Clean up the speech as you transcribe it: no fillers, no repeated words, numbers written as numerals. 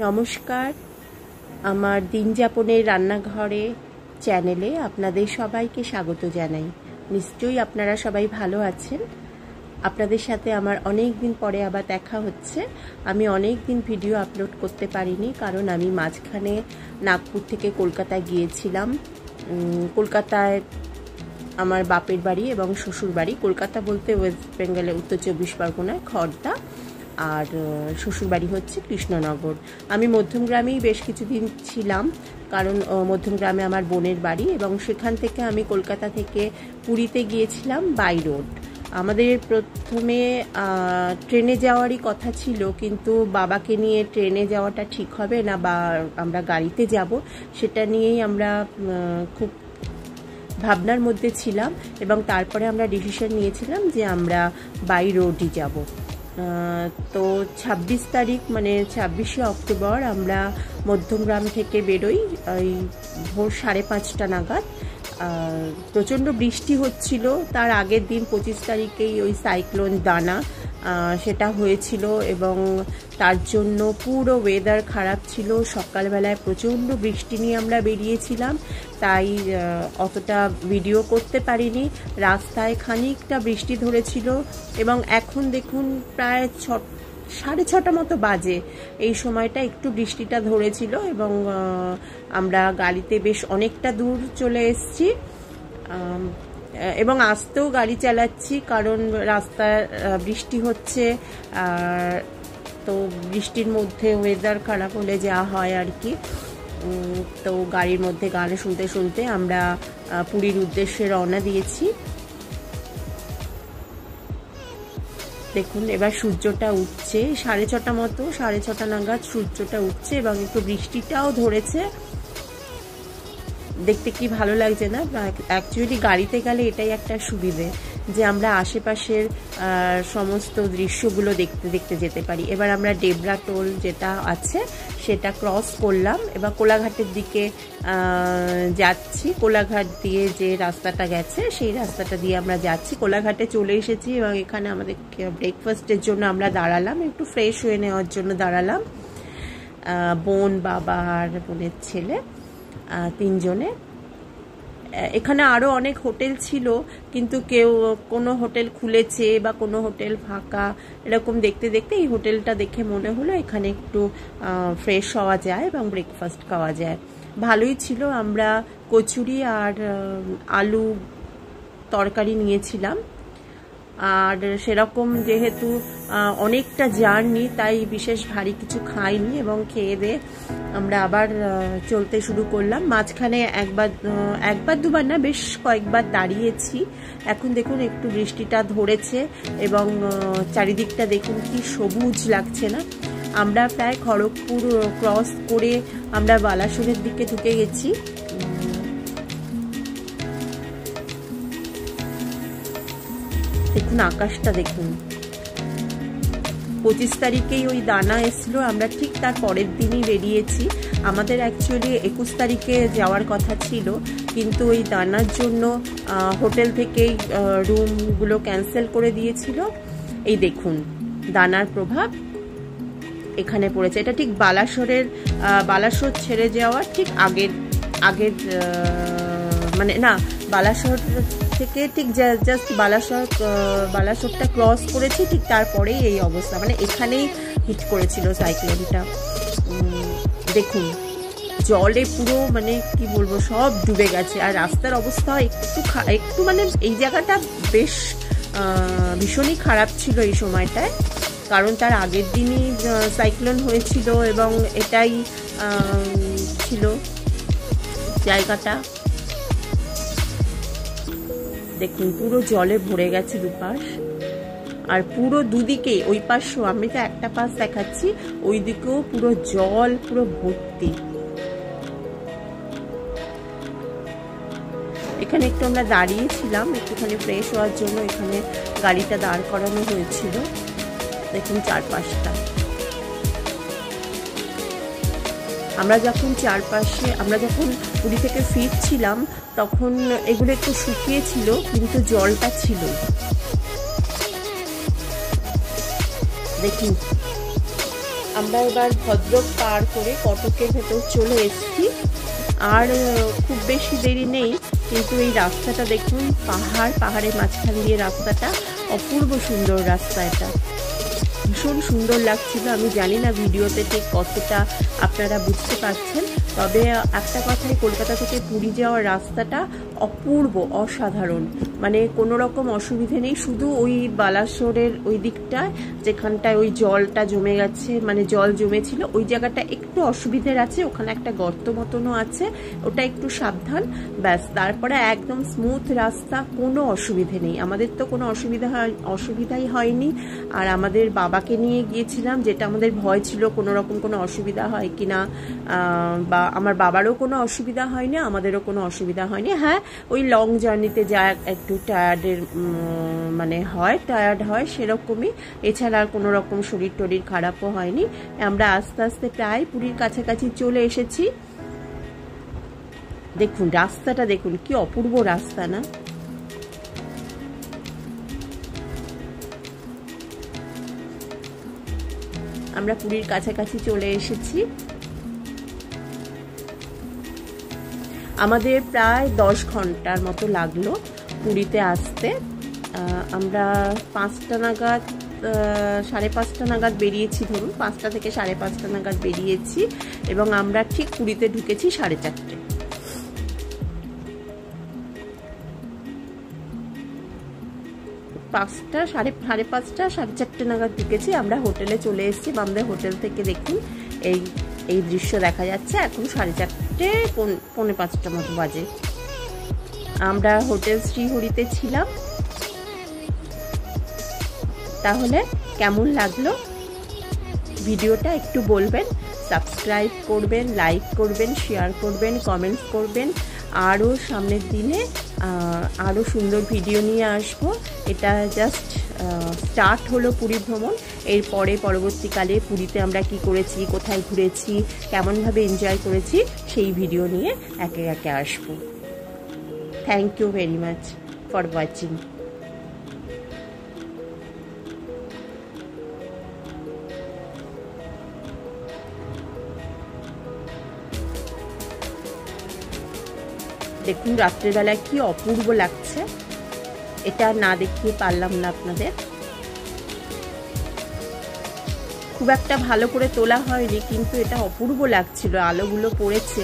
নমস্কার, আমার দিনযাপনের রান্নাঘরে চ্যানেলে আপনাদের সবাইকে স্বাগত জানাই। নিশ্চয়ই আপনারা সবাই ভালো আছেন। আপনাদের সাথে আমার অনেক দিন পরে আবার দেখা হচ্ছে। আমি অনেক দিন ভিডিও আপলোড করতে পারিনি, কারণ আমি মাঝখানে নাগপুর থেকে কলকাতায় গিয়েছিলাম। কলকাতায় আমার বাপের বাড়ি এবং শ্বশুর বাড়ি। কলকাতা বলতে ওয়েস্ট বেঙ্গলে উত্তর 24 পরগনায় খড়দা, আর শ্বশুরবাড়ি হচ্ছে কৃষ্ণনগর। আমি মধ্যমগ্রামেই বেশ কিছুদিন ছিলাম, কারণ মধ্যমগ্রামে আমার বোনের বাড়ি, এবং সেখান থেকে আমি কলকাতা থেকে পুরীতে গিয়েছিলাম বাই রোড। আমাদের প্রথমে ট্রেনে যাওয়ারই কথা ছিল, কিন্তু বাবাকে নিয়ে ট্রেনে যাওয়াটা ঠিক হবে না, বা আমরা গাড়িতে যাব, সেটা নিয়েই আমরা খুব ভাবনার মধ্যে ছিলাম, এবং তারপরে আমরা ডিসিশন নিয়েছিলাম যে আমরা বাই রোডই যাব। তো 26 তারিখ মানে 26শে অক্টোবর আমরা মধ্যমগ্রাম থেকে বেরোই ওই ভোর 5:30 নাগাদ। প্রচণ্ড বৃষ্টি হচ্ছিল। তার আগের দিন 25 তারিখেই ওই সাইক্লোন দানা সেটা হয়েছিল, এবং তার জন্য পুরো ওয়েদার খারাপ ছিল। সকালবেলায় প্রচণ্ড বৃষ্টি নিয়ে আমরা বেরিয়েছিলাম, তাই অতটা ভিডিও করতে পারিনি। রাস্তায় খানিকটা বৃষ্টি ধরেছিল, এবং এখন দেখুন প্রায় 6:30 মতো বাজে। এই সময়টা একটু বৃষ্টিটা ধরেছিল, এবং আমরা গাড়িতে বেশ অনেকটা দূর চলে এসেছি, এবং আসতেও গাড়ি চালাচ্ছি, কারণ রাস্তায় বৃষ্টি হচ্ছে। তো বৃষ্টির মধ্যে ওয়েদার খারাপ হলে যা হয় আর কি। তো গাড়ির মধ্যে গান শুনতে শুনতে আমরা পুরীর উদ্দেশ্যে রওনা দিয়েছি। দেখুন এবার সূর্যটা উঠছে 6:30 মতো, 6:30 নাগাদ সূর্যটা উঠছে, এবং একটু বৃষ্টিটাও ধরেছে। দেখতে কি ভালো লাগছে না? অ্যাকচুয়ালি গাড়িতে গেলে এটাই একটা সুবিধে, যে আমরা আশেপাশের সমস্ত দৃশ্যগুলো দেখতে দেখতে যেতে পারি। এবার আমরা ডেবরা টোল যেটা আছে সেটা ক্রস করলাম, এবার কোলাঘাটের দিকে যাচ্ছি। কোলাঘাট দিয়ে যে রাস্তাটা গেছে সেই রাস্তাটা দিয়ে আমরা যাচ্ছি। কোলাঘাটে চলে এসেছি, এবং এখানে আমাদের ব্রেকফাস্টের জন্য আমরা দাঁড়ালাম, একটু ফ্রেশ হয়ে নেওয়ার জন্য দাঁড়ালাম। বোন, বাবা আর বোনের ছেলে, 3 জনে। এখানে আরও অনেক হোটেল ছিল, কিন্তু কোনো হোটেল খুলেছে বা কোনো হোটেল ফাঁকা, এরকম দেখতে দেখতে এই হোটেলটা দেখে মনে হলো এখানে একটু ফ্রেশ হওয়া যায় এবং ব্রেকফাস্ট খাওয়া যায়। ভালোই ছিল। আমরা কচুরি আর আলু তরকারি নিয়েছিলাম, আর সেরকম যেহেতু অনেকটা জার্নি, তাই বিশেষ ভারী কিছু খাইনি, এবং খেয়ে দিয়ে আমরা আবার চলতে শুরু করলাম। মাঝখানে একবার দুবার না, বেশ কয়েকবার দাঁড়িয়েছি। এখন দেখুন একটু বৃষ্টিটা ধরেছে, এবং চারিদিকটা দেখুন কি সবুজ লাগছে না। আমরা প্রায় খড়গপুর ক্রস করে আমরা বালাসোরের দিকে ঢুকে গেছি। দেখুন আকাশটা দেখুন। 25 তারিখেই ওই দানা এসলো, আমরা ঠিক তার পরের দিনই বেরিয়েছি। আমাদের অ্যাকচুয়ালি 21 তারিখে যাওয়ার কথা ছিল, কিন্তু ওই দানার জন্য হোটেল থেকেই রুমগুলো ক্যান্সেল করে দিয়েছিল। এই দেখুন দানার প্রভাব এখানে পড়েছে। এটা ঠিক বালাসোর ছেড়ে যাওয়ার ঠিক আগের মানে না, বালাসোর থেকে ঠিক জাস্ট বালাসোরটা ক্রস করেছি, ঠিক তারপরেই এই অবস্থা, মানে এখানেই হিট করেছিল সাইক্লোনটা। দেখুন জলে পুরো মানে কি বলবো, সব ডুবে গেছে। আর রাস্তার অবস্থা একটু মানে এই জায়গাটা বেশ ভীষণই খারাপ ছিল এই সময়টায়, কারণ তার আগের দিনই সাইক্লোন হয়েছিল, এবং এটাই ছিল জায়গাটা। দেখুন পুরো জলে ভরে গেছে দুপাশ, আর পুরো দুদিকে, ওই পাশও, আমি তো একটা পাশ দেখাচ্ছি, ওই দিকেও পুরো জল, পুরো ভর্তি। এখানে একটু আমরা দাঁড়িয়েছিলাম একটুখানি ফ্রেশ হওয়ার জন্য, এখানে গাড়িটা দাঁড় করানো হয়েছিল। দেখুন চারপাশটা, আমরা যখন পুরী থেকে ফিরছিলাম তখন এগুলো একটু শুকিয়েছিল, কিন্তু জলটা ছিল। দেখুন আমরা এবার ভদ্রক পার করে কটকের ভেতর চলে এসেছি। আর খুব বেশি দেরি নেই, কিন্তু এই রাস্তাটা দেখুন, পাহাড়ের মাঝখান দিয়ে রাস্তাটা, অপূর্ব সুন্দর রাস্তা। এটা ভীষণ সুন্দর লাগছিল। আমি জানি না ভিডিওতে ঠিক কতটা আপনারা বুঝতে পারছেন, তবে একটা কথাই, কলকাতা থেকে পুরী যাওয়ার রাস্তাটা অপূর্ব, অসাধারণ, মানে কোনো রকম অসুবিধে নেই। শুধু ওই বালাসোরের ওই দিকটায় যেখানটায় ওই জলটা জমে গেছে, মানে জল জমেছিল, ওই জায়গাটা একটু অসুবিধের আছে, ওখানে একটা গর্ত মতনও আছে, ওটা একটু সাবধান, ব্যাস। তারপরে একদম স্মুথ রাস্তা, কোনো অসুবিধে নেই। আমাদের তো কোনো অসুবিধাই হয়নি। আর আমাদের বাবাকে নিয়ে গিয়েছিলাম, যেটা আমাদের ভয় ছিল কোনো রকম কোনো অসুবিধা হয় কিনা, বা আমার বাবারও কোনো অসুবিধা হয়নি, আমাদেরও কোনো অসুবিধা হয়নি। হ্যাঁ, ওই লং জার্নিতে যা একটু টায়ার্ড হয় সেরকমই, এছাড়া আর কোনো রকম শরীর টরীর খারাপও হয়নি। আমরা আস্তে আস্তে প্রায় পুরীর কাছাকাছি চলে এসেছি। দেখুন রাস্তাটা, দেখুন কি অপূর্ব রাস্তা না? আমরা পুরীর কাছাকাছি চলে এসেছি। আমাদের প্রায় 10 ঘন্টার মতো লাগলো পুরীতে আসতে। আমরা 5টা নাগাদ, 5:30 নাগাদ বেরিয়েছি, ধরুন 5টা থেকে 5:30 নাগাদ বেরিয়েছি, এবং আমরা ঠিক পুরীতে ঢুকেছি 4:30। 5টা, 5:30, 4:30 নাগাদ ঢুকেছি। আমরা হোটেলে চলে এসেছি। আমাদের হোটেল থেকে দেখুন এই দৃশ্য দেখা যাচ্ছে। এখন 4:30, 4:45 মতো বাজে। আমরা হোটেল শ্রীহরিতে ছিলাম। তাহলে কেমন লাগলো ভিডিওটা একটু বলবেন, সাবস্ক্রাইব করবেন, লাইক করবেন, শেয়ার করবেন, কমেন্টস করবেন। আরও সামনের দিনে আরও সুন্দর ভিডিও নিয়ে আসবো। এটা জাস্ট স্টার্ট হলো পুরী ভ্রমণ। এরপরে পরবর্তীকালে পুরীতে আমরা কি করেছি, কোথায় ঘুরেছি, কেমনভাবে এনজয় করেছি, সেই ভিডিও নিয়ে একে একে আসবো। Thank you very much for watching. দেখুন রাত্রেবেলায় কি অপূর্ব লাগছে, এটা না দেখিয়ে পারলাম না আপনাদের। খুব একটা ভালো করে তোলা হয়নি, কিন্তু এটা অপূর্ব লাগছিল, আলোগুলো পড়েছে।